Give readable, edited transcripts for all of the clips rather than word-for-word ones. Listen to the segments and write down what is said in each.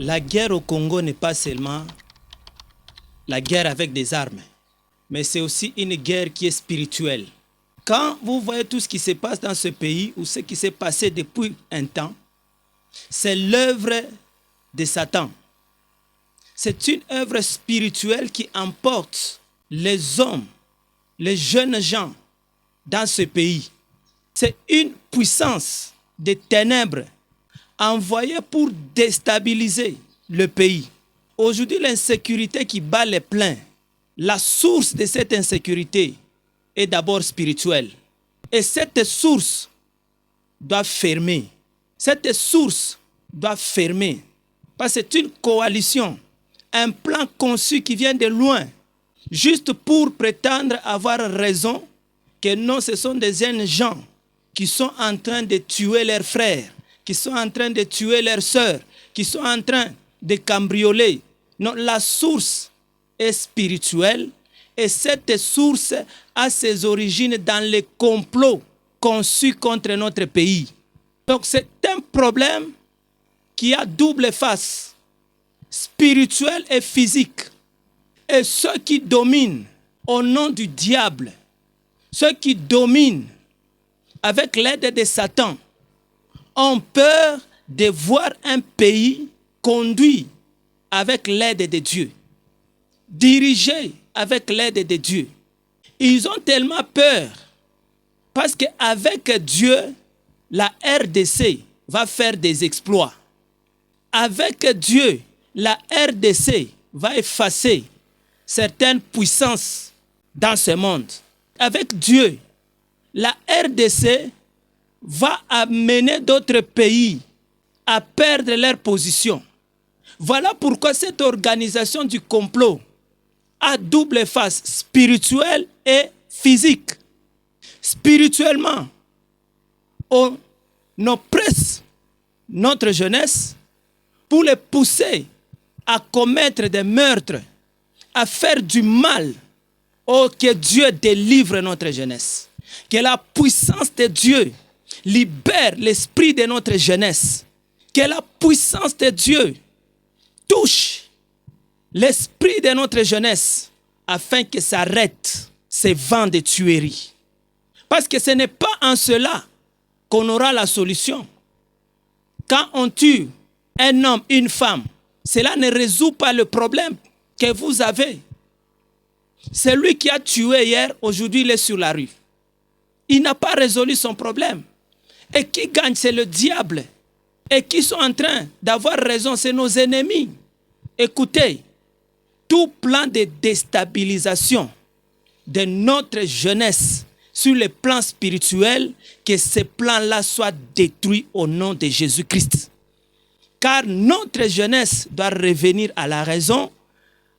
La guerre au Congo n'est pas seulement la guerre avec des armes, mais c'est aussi une guerre qui est spirituelle. Quand vous voyez tout ce qui se passe dans ce pays ou ce qui s'est passé depuis un temps, c'est l'œuvre de Satan. C'est une œuvre spirituelle qui emporte les hommes, les jeunes gens dans ce pays. C'est une puissance des ténèbres envoyée pour déstabiliser le pays. Aujourd'hui, l'insécurité qui bat les pleins, la source de cette insécurité est d'abord spirituelle. Et cette source doit fermer. Cette source doit fermer. Parce que c'est une coalition, un plan conçu qui vient de loin, juste pour prétendre avoir raison, que non, ce sont des jeunes gens qui sont en train de tuer leurs frères, qui sont en train de tuer leurs sœurs, qui sont en train de cambrioler. Non, la source est spirituelle et cette source a ses origines dans les complots conçus contre notre pays. Donc c'est un problème qui a double face, spirituelle et physique. Et ceux qui dominent au nom du diable, ceux qui dominent avec l'aide de Satan, ont peur de voir un pays conduit avec l'aide de Dieu, dirigé avec l'aide de Dieu. Ils ont tellement peur parce qu'avec Dieu, la RDC va faire des exploits. Avec Dieu, la RDC va effacer certaines puissances dans ce monde. Avec Dieu, la RDC va amener d'autres pays à perdre leur position. Voilà pourquoi cette organisation du complot a double face, spirituelle et physique. Spirituellement, on oppresse notre jeunesse pour les pousser à commettre des meurtres, à faire du mal. Oh, que Dieu délivre notre jeunesse. Que la puissance de Dieu libère l'esprit de notre jeunesse. Que la puissance de Dieu touche l'esprit de notre jeunesse afin que s'arrête ces vents de tuerie. Parce que ce n'est pas en cela qu'on aura la solution. Quand on tue un homme, une femme, cela ne résout pas le problème que vous avez. Celui qui a tué hier, aujourd'hui, il est sur la rue. Il n'a pas résolu son problème. Et qui gagne, c'est le diable. Et qui sont en train d'avoir raison, c'est nos ennemis. Écoutez, tout plan de déstabilisation de notre jeunesse sur le plan spirituel, que ce plan-là soit détruit au nom de Jésus-Christ. Car notre jeunesse doit revenir à la raison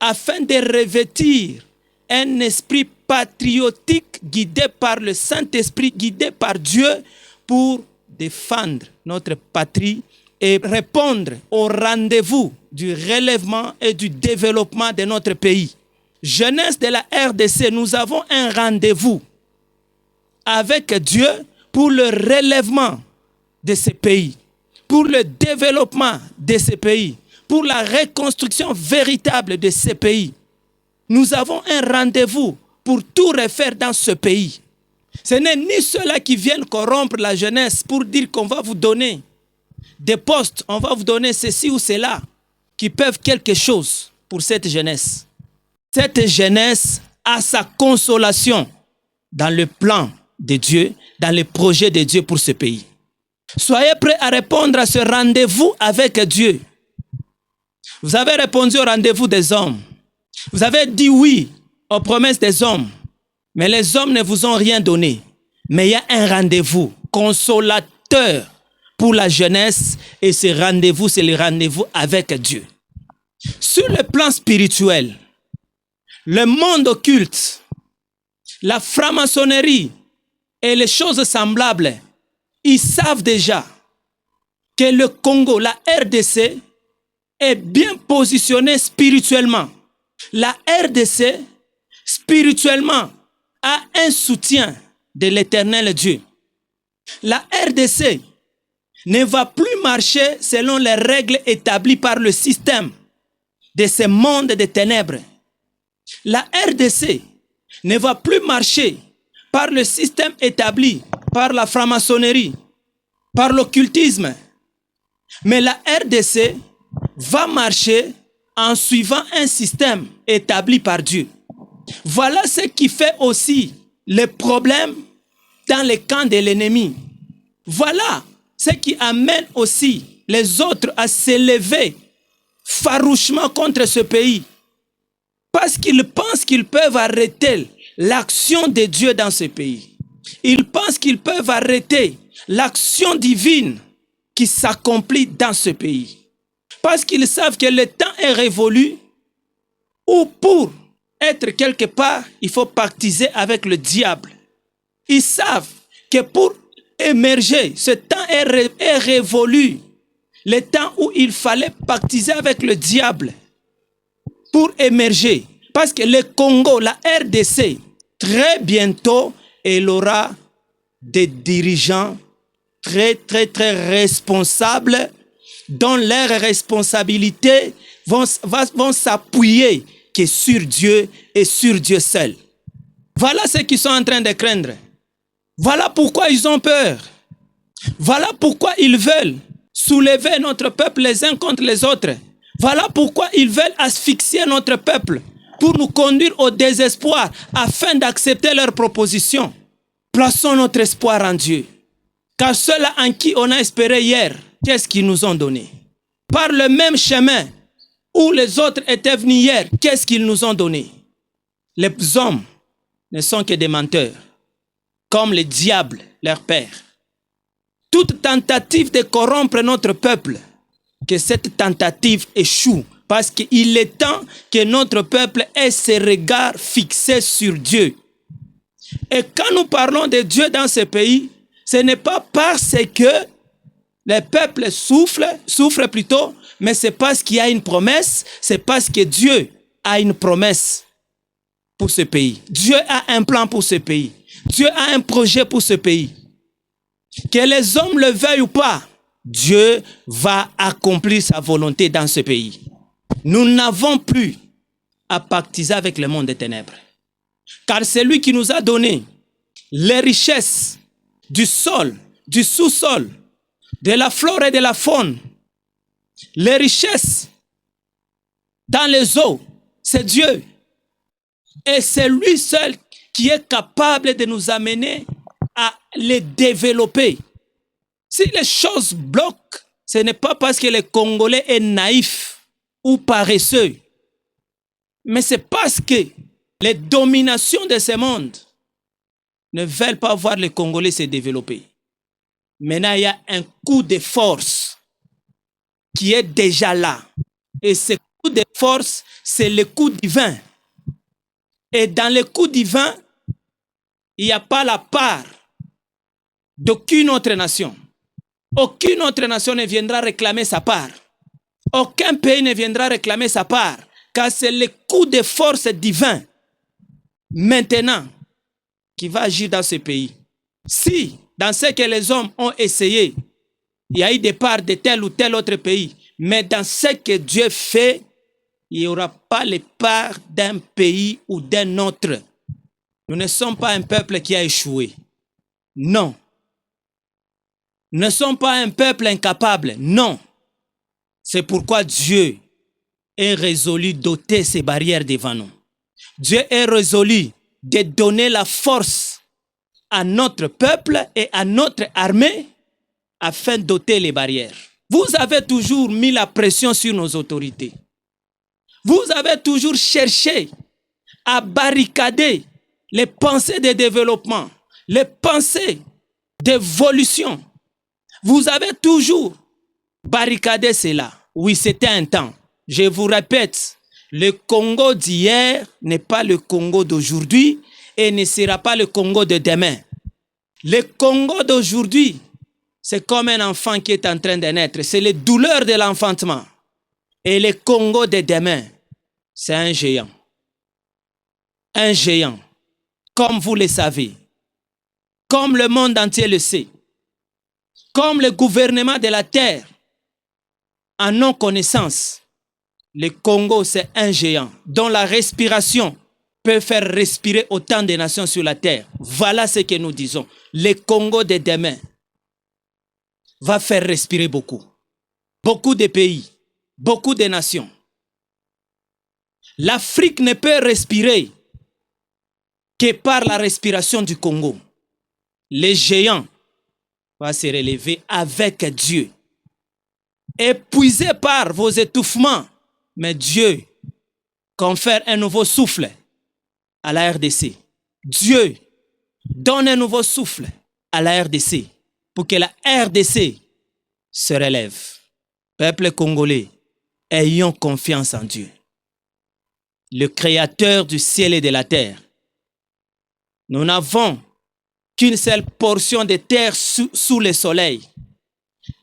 afin de revêtir un esprit patriotique guidé par le Saint-Esprit, guidé par Dieu pour défendre notre patrie et répondre au rendez-vous du relèvement et du développement de notre pays. Jeunesse de la RDC, nous avons un rendez-vous avec Dieu pour le relèvement de ce pays, pour le développement de ce pays, pour la reconstruction véritable de ce pays. Nous avons un rendez-vous pour tout refaire dans ce pays. Ce n'est ni ceux-là qui viennent corrompre la jeunesse pour dire qu'on va vous donner des postes, on va vous donner ceci ou cela, qui peuvent quelque chose pour cette jeunesse. Cette jeunesse a sa consolation dans le plan de Dieu, dans le projet de Dieu pour ce pays. Soyez prêts à répondre à ce rendez-vous avec Dieu. Vous avez répondu au rendez-vous des hommes. Vous avez dit oui aux promesses des hommes, mais les hommes ne vous ont rien donné. Mais il y a un rendez-vous consolateur pour la jeunesse et ce rendez-vous, c'est le rendez-vous avec Dieu. Sur le plan spirituel, le monde occulte, la franc-maçonnerie et les choses semblables, ils savent déjà que le Congo, la RDC, est bien positionné spirituellement. La RDC, spirituellement, a un soutien de l'Éternel Dieu. La RDC ne va plus marcher selon les règles établies par le système de ce monde de ténèbres. La RDC ne va plus marcher par le système établi par la franc-maçonnerie, par l'occultisme. Mais la RDC va marcher en suivant un système établi par Dieu. Voilà ce qui fait aussi les problèmes dans les camps de l'ennemi. Voilà ce qui amène aussi les autres à s'élever farouchement contre ce pays. Parce qu'ils pensent qu'ils peuvent arrêter l'action de Dieu dans ce pays. Ils pensent qu'ils peuvent arrêter l'action divine qui s'accomplit dans ce pays. Parce qu'ils savent que le temps est révolu où pour être quelque part, il faut pactiser avec le diable. Ils savent que pour émerger, ce temps est révolu. Le temps où il fallait pactiser avec le diable pour émerger. Parce que le Congo, la RDC, très bientôt, elle aura des dirigeants très responsables dont leurs responsabilités vont s'appuyer que sur Dieu et sur Dieu seul. Voilà ce qu'ils sont en train de craindre. Voilà pourquoi ils ont peur. Voilà pourquoi ils veulent soulever notre peuple les uns contre les autres. Voilà pourquoi ils veulent asphyxier notre peuple pour nous conduire au désespoir afin d'accepter leurs propositions. Plaçons notre espoir en Dieu. Car ceux-là en qui on a espéré hier, qu'est-ce qu'ils nous ont donné? Par le même chemin où les autres étaient venus hier, qu'est-ce qu'ils nous ont donné? Les hommes ne sont que des menteurs, comme le diable, leur père. Toute tentative de corrompre notre peuple, que cette tentative échoue, parce qu'il est temps que notre peuple ait ses regards fixés sur Dieu. Et quand nous parlons de Dieu dans ce pays, ce n'est pas parce que les peuples souffrent plutôt, mais c'est parce qu'il y a une promesse, c'est parce que Dieu a une promesse pour ce pays. Dieu a un plan pour ce pays. Dieu a un projet pour ce pays. Que les hommes le veuillent ou pas, Dieu va accomplir sa volonté dans ce pays. Nous n'avons plus à pactiser avec le monde des ténèbres. Car c'est lui qui nous a donné les richesses du sol, du sous-sol, de la flore et de la faune. Les richesses dans les eaux, c'est Dieu. Et c'est lui seul qui est capable de nous amener à les développer. Si les choses bloquent, ce n'est pas parce que le Congolais est naïf ou paresseux, mais c'est parce que les dominations de ce monde ne veulent pas voir les Congolais se développer. Maintenant, il y a un coup de force qui est déjà là. Et ce coup de force, c'est le coup divin. Et dans le coup divin, il n'y a pas la part d'aucune autre nation. Aucune autre nation ne viendra réclamer sa part. Aucun pays ne viendra réclamer sa part, car c'est le coup de force divin maintenant qui va agir dans ce pays. Si, dans ce que les hommes ont essayé, il y a eu des parts de tel ou tel autre pays, mais dans ce que Dieu fait, il n'y aura pas les parts d'un pays ou d'un autre. Nous ne sommes pas un peuple qui a échoué. Non. Nous ne sommes pas un peuple incapable. Non. C'est pourquoi Dieu est résolu d'ôter ces barrières devant nous. Dieu est résolu de donner la force à notre peuple et à notre armée afin d'ôter les barrières. Vous avez toujours mis la pression sur nos autorités. Vous avez toujours cherché à barricader les pensées de développement, les pensées d'évolution. Vous avez toujours barricadé cela. Oui, c'était un temps. Je vous répète, le Congo d'hier n'est pas le Congo d'aujourd'hui et ne sera pas le Congo de demain. Le Congo d'aujourd'hui, c'est comme un enfant qui est en train de naître. C'est les douleurs de l'enfantement. Et le Congo de demain, c'est un géant. Un géant. Comme vous le savez. Comme le monde entier le sait. Comme le gouvernement de la terre, en non-connaissance, le Congo, c'est un géant dont la respiration peut faire respirer autant de nations sur la terre. Voilà ce que nous disons. Le Congo de demain va faire respirer beaucoup. Beaucoup de pays, beaucoup de nations. L'Afrique ne peut respirer que par la respiration du Congo. Les géants vont se relever avec Dieu. Épuisés par vos étouffements, mais Dieu confère un nouveau souffle à la RDC. Dieu donne un nouveau souffle à la RDC pour que la RDC se relève. Peuple congolais, ayons confiance en Dieu, le créateur du ciel et de la terre. Nous n'avons qu'une seule portion de terre sous le soleil.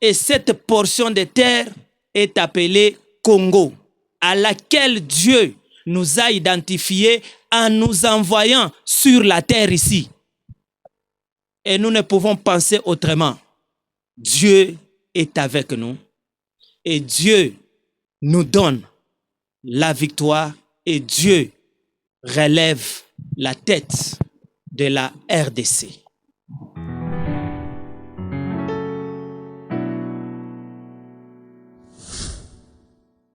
Et cette portion de terre est appelée Congo, à laquelle Dieu nous a identifiés en nous envoyant sur la terre ici. Et nous ne pouvons penser autrement. Dieu est avec nous et Dieu nous donne la victoire et Dieu relève la tête de la RDC.